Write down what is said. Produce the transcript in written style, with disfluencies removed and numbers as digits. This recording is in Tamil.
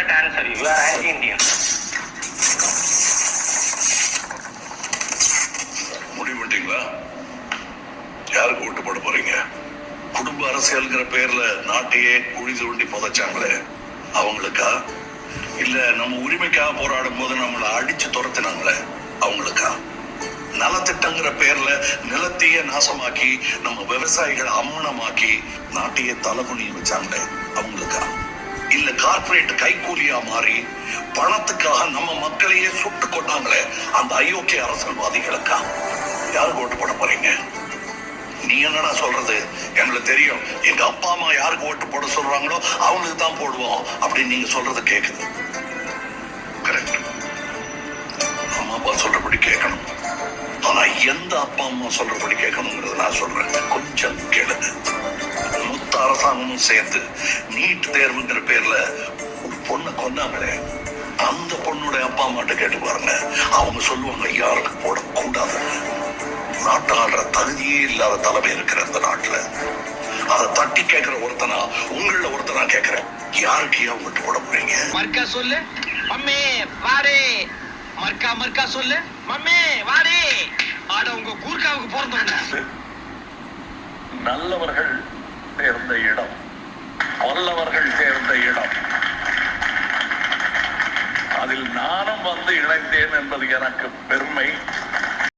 correct answer. You are anti-Indian. முடிவுட்டீங்களா? யாருக்கு ஓட்டு போட போறீங்க? குடும்ப அரசியல்ங்கிற பேர்ல நாட்டையே குழி தோண்டி புதைச்சாங்களே அவங்களுக்கா? இல்ல நம்ம உரிமைக்காக போராடும் போது நம்மளை அடிச்சு துரத்தினாங்களே அவங்களுக்கா? நலத்திட்டங்கிற பேர்ல நிலத்தையே நாசமாக்கி நம்ம விவசாயிகளை அம்மனமாக்கி நாட்டையே தலைகுனிய வச்சாங்களே அவங்களுக்கா? இல்ல கார்பரேட் கைக்கூலியா மாறி பணத்துக்காக நம்ம மக்களையே சுட்டு கொண்டாங்களே அந்த அயோக்கிய அரசியல்வாதிகளுக்கா? யாருக்கு ஓட்டு போட போறீங்க? நீ என்னடா சொல்றது? எங்களுக்கு தெரியும், எங்க அப்பா அம்மா யாருக்கு ஓட்டு போட சொல்றாங்களோ அவங்களுக்கு தான் போடுவோம் அப்படின்னு நீங்க சொல்றது கேக்குது. கரெக்ட், அம்மா அப்பா சொல்றபடி கேட்கணும். ஆனா எந்த அப்பா அம்மா சொல்றபடி கேட்கணுங்கிறது நான் சொல்றேன், கொஞ்சம் கேளுங்க. மொத்த அரசாங்கமும் சேர்த்து நீட் தேர்வுங்கிற பேர்ல ஒரு பொண்ணை கொண்டாங்களே அந்த பொண்ணோட அப்பா அம்மாட்ட கேட்டு பாருங்க, அவங்க சொல்லுவாங்க யாருக்கு போடக்கூடாது. நாட்டு ஆடுற தகுதியே இல்லாத தலைமை இருக்கிற இந்த நாட்டுல அதை தட்டி கேட்கிற ஒருத்தனா உங்கள ஒருத்தனா கேட்கிறேன், யாருக்கு ஏன் ஓட்டு போட போறீங்க? மர்க்கா சொல்லு மம்மி வாடே, மர்க்கா மர்க்கா சொல்லு மம்மி வாடே. ஆட உங்க கூர்க்காவுக்கு பிறந்தவங்க. நல்லவர்கள் சேர்ந்த இடம், வல்லவர்கள் சேர்ந்த இடம். அதில் நானும் வந்து இணைந்தேன் என்பது எனக்கு பெருமை.